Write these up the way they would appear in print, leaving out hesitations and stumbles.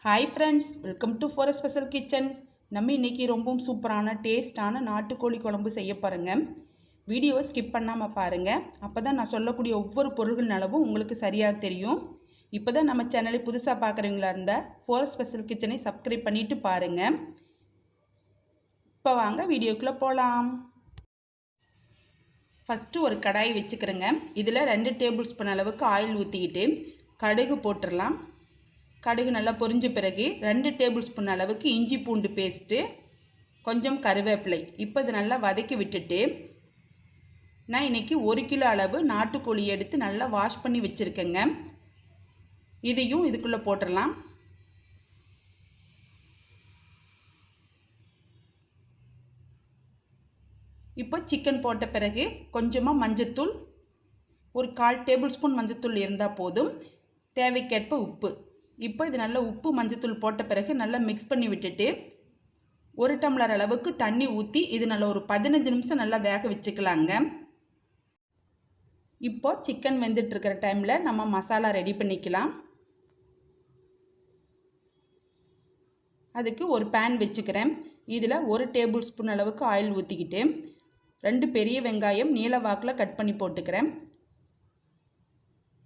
Hi friends, welcome to for special kitchen. நம்ம இன்றைக்கி ரொம்பவும் சூப்பரான டேஸ்டான நாட்டுக்கோழி குழம்பு செய்ய பாருங்க. வீடியோவை ஸ்கிப் பண்ணாமல் பாருங்கள். அப்போ தான் நான் சொல்லக்கூடிய ஒவ்வொரு பொருள்கள் அளவும் உங்களுக்கு சரியாக தெரியும். இப்போ தான் நம்ம சேனலை புதுசாக பார்க்குறீங்களா இருந்தால் ஃபார் ஸ்பெஷல் கிச்சனை சப்ஸ்கிரைப் பண்ணிவிட்டு பாருங்கள். இப்போ வாங்க வீடியோக்குள்ளே போகலாம். ஃபஸ்ட்டு ஒரு கடாய் வச்சுக்கிறேங்க. இதில் 2 டேபிள் ஸ்பூன் அளவுக்கு ஆயில் ஊற்றிக்கிட்டு கடுகு போட்டுடலாம். கடுகு நல்லா பொரிஞ்ச பிறகு 2 டேபிள் ஸ்பூன் அளவுக்கு இஞ்சி பூண்டு பேஸ்ட்டு, கொஞ்சம் கருவேப்பிலை. இப்போ இது நல்லா வதக்கி விட்டுட்டு நான் இன்றைக்கி 1 கிலோ அளவு நாட்டுக்கோழி எடுத்து நல்லா வாஷ் பண்ணி வச்சுருக்கேங்க. இதையும் இதுக்குள்ளே போட்டுடலாம். இப்போ சிக்கன் போட்ட பிறகு கொஞ்சமாக மஞ்சத்தூள், ஒரு 1/4 டேபிள் ஸ்பூன் மஞ்சத்தூள் இருந்தால் போதும். தேவைக்கேற்ப உப்பு. இப்போ இது நல்லா உப்பு மஞ்சத்தூள் போட்ட பிறகு நல்லா மிக்ஸ் பண்ணி விட்டுட்டு 1 டம்ளர் அளவுக்கு தண்ணி ஊற்றி இது நல்லா ஒரு 15 நிமிஷம் நல்லா வேக வச்சுக்கலாங்க. இப்போ சிக்கன் வெந்துட்டுருக்கிற டைமில் நம்ம மசாலா ரெடி பண்ணிக்கலாம். அதுக்கு ஒரு பேன் வச்சுக்கிறேன். இதில் 1 டேபிள் ஸ்பூன் அளவுக்கு ஆயில் ஊற்றிக்கிட்டு 2 பெரிய வெங்காயம் நீல வாக்கில் கட் பண்ணி போட்டுக்கிறேன்.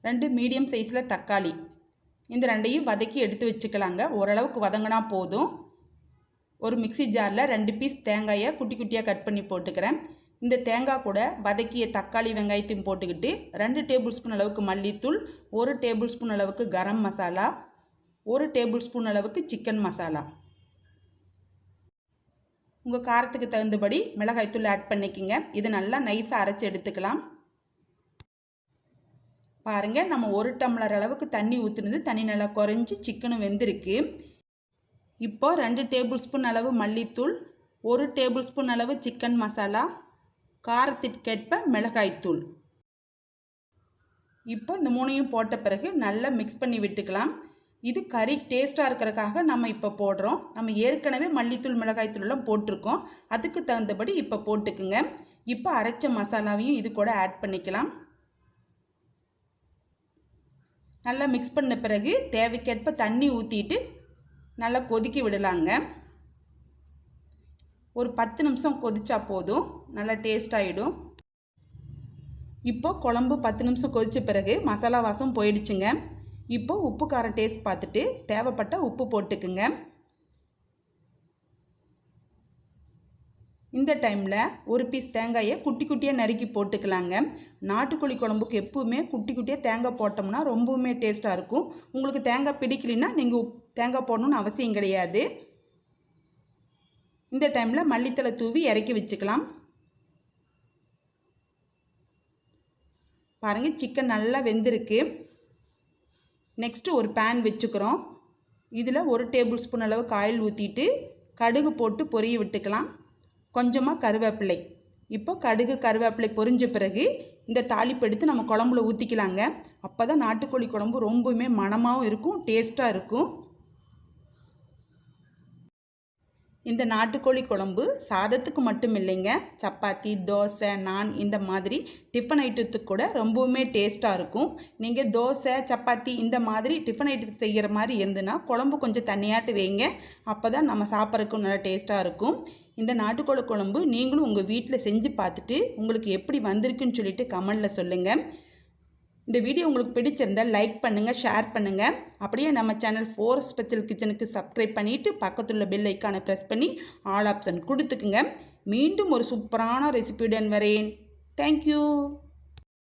2 மீடியம் சைஸில் தக்காளி, இந்த 2ஐயும் வதக்கி எடுத்து வச்சுக்கலாங்க. ஓரளவுக்கு வதங்கினா போதும். ஒரு மிக்சி ஜாரில் 2 பீஸ் தேங்காயை குட்டி குட்டியாக கட் பண்ணி போட்டுக்கிறேன். இந்த தேங்காய் கூட வதக்கிய தக்காளி வெங்காயத்தையும் போட்டுக்கிட்டு 2 டேபிள் ஸ்பூன் அளவுக்கு மல்லித்தூள், 1 டேபிள் ஸ்பூன் அளவுக்கு கரம் மசாலா, 1 டேபிள் ஸ்பூன் அளவுக்கு சிக்கன் மசாலா, உங்கள் காரத்துக்கு தகுந்தபடி மிளகாய்த்தூள் ஆட் பண்ணிக்கோங்க. இது நல்லா நைஸாக அரைச்சி எடுத்துக்கலாம். பாருங்கள், நம்ம 1 டம்ளர் அளவுக்கு தண்ணி ஊற்றுனது தண்ணி நல்லா குறைஞ்சி சிக்கனும் வெந்திருக்கு. இப்போ 2 டேபிள் ஸ்பூன் அளவு மல்லித்தூள், 1 டேபிள் ஸ்பூன் அளவு சிக்கன் மசாலா, காரத்திற்கேற்ப மிளகாய்த்தூள். இப்போ இந்த 3ஐயும் போட்ட பிறகு நல்லா மிக்ஸ் பண்ணி விட்டுக்கலாம். இது கறி டேஸ்ட்டாக இருக்கிறதுக்காக நம்ம இப்போ போடுறோம். நம்ம ஏற்கனவே மல்லித்தூள் மிளகாய்த்தூள்லாம் போட்டிருக்கோம். அதுக்கு தகுந்தபடி இப்போ போட்டுக்குங்க. இப்போ அரைச்ச மசாலாவையும் இது கூட ஆட் பண்ணிக்கலாம். நல்லா மிக்ஸ் பண்ண பிறகு தேவைக்கேற்ப தண்ணி ஊற்றிட்டு நல்லா கொதிக்க விடலாங்க. ஒரு 10 நிமிஷம் கொதிச்சா போதும், நல்லா டேஸ்ட் ஆகிடும். இப்போ குழம்பு 10 நிமிஷம் கொதித்த பிறகு மசாலா வாசம் போயிடுச்சுங்க. இப்போ உப்பு காரம் டேஸ்ட் பார்த்துட்டு தேவைப்பட்ட உப்பு போட்டுக்குங்க. இந்த டைமில் ஒரு பீஸ் தேங்காயை குட்டி குட்டியாக நறுக்கி போட்டுக்கலாங்க. நாட்டுக்கோழி குழம்புக்கு எப்பவுமே குட்டி குட்டியாக தேங்காய் போட்டோம்னா ரொம்பவுமே டேஸ்ட்டாக இருக்கும். உங்களுக்கு தேங்காய் பிடிக்கலைன்னா நீங்கள் தேங்காய் போடணுன்னு அவசியம் கிடையாது. இந்த டைமில் மல்லித்தலை தூவி இறக்கி வச்சுக்கலாம். பாருங்கள், சிக்கன் நல்லா வெந்திருக்கு. நெக்ஸ்ட்டு ஒரு பேன் வச்சுக்கிறோம். இதில் 1 டேபிள் ஸ்பூன் அளவுக்கு ஆயில் ஊற்றிட்டு கடுகு போட்டு பொரிய விட்டுக்கலாம். கொஞ்சமாக கருவேப்பிலை. இப்போ கடுகு கருவேப்பிலை பொரிஞ்ச பிறகு இந்த தாளிப்பு எடுத்து நம்ம குழம்புல ஊற்றிக்கலாங்க. அப்போ தான் நாட்டுக்கோழி குழம்பு ரொம்பவுமே மணமாகவும் இருக்கும், டேஸ்ட்டாக இருக்கும். இந்த நாட்டுக்கோழி குழம்பு சாதத்துக்கு மட்டும் இல்லைங்க, சப்பாத்தி, தோசை, நான் இந்த மாதிரி டிஃபன் ஐட்டத்துக்கு கூட ரொம்பவுமே டேஸ்ட்டாக இருக்கும். நீங்கள் தோசை, சப்பாத்தி இந்த மாதிரி டிஃபன் ஐட்டத்துக்கு செய்கிற மாதிரி இருந்துன்னா குழம்பு கொஞ்சம் தண்ணியாட்டு வைங்க. அப்போ தான் நம்ம சாப்பிட்றதுக்கும் நல்லா டேஸ்ட்டாக இருக்கும். இந்த நாட்டுக்கோழி குழம்பு நீங்களும் உங்கள் வீட்டில் செஞ்சு பார்த்துட்டு உங்களுக்கு எப்படி வந்திருக்குன்னு சொல்லிட்டு கமெண்டில் சொல்லுங்கள். இந்த வீடியோ உங்களுக்கு பிடிச்சிருந்தால் லைக் பண்ணுங்கள், ஷேர் பண்ணுங்கள். அப்படியே நம்ம சேனல் ஃபார் ஸ்பெஷல் கிச்சனுக்கு சப்ஸ்கிரைப் பண்ணிவிட்டு பக்கத்துள்ள பெல் ஐக்கானை ப்ரெஸ் பண்ணி ஆல் ஆப்ஷன் கொடுத்துக்குங்க. மீண்டும் ஒரு சூப்பரான ரெசிபியுடன் வரேன். தேங்க்யூ.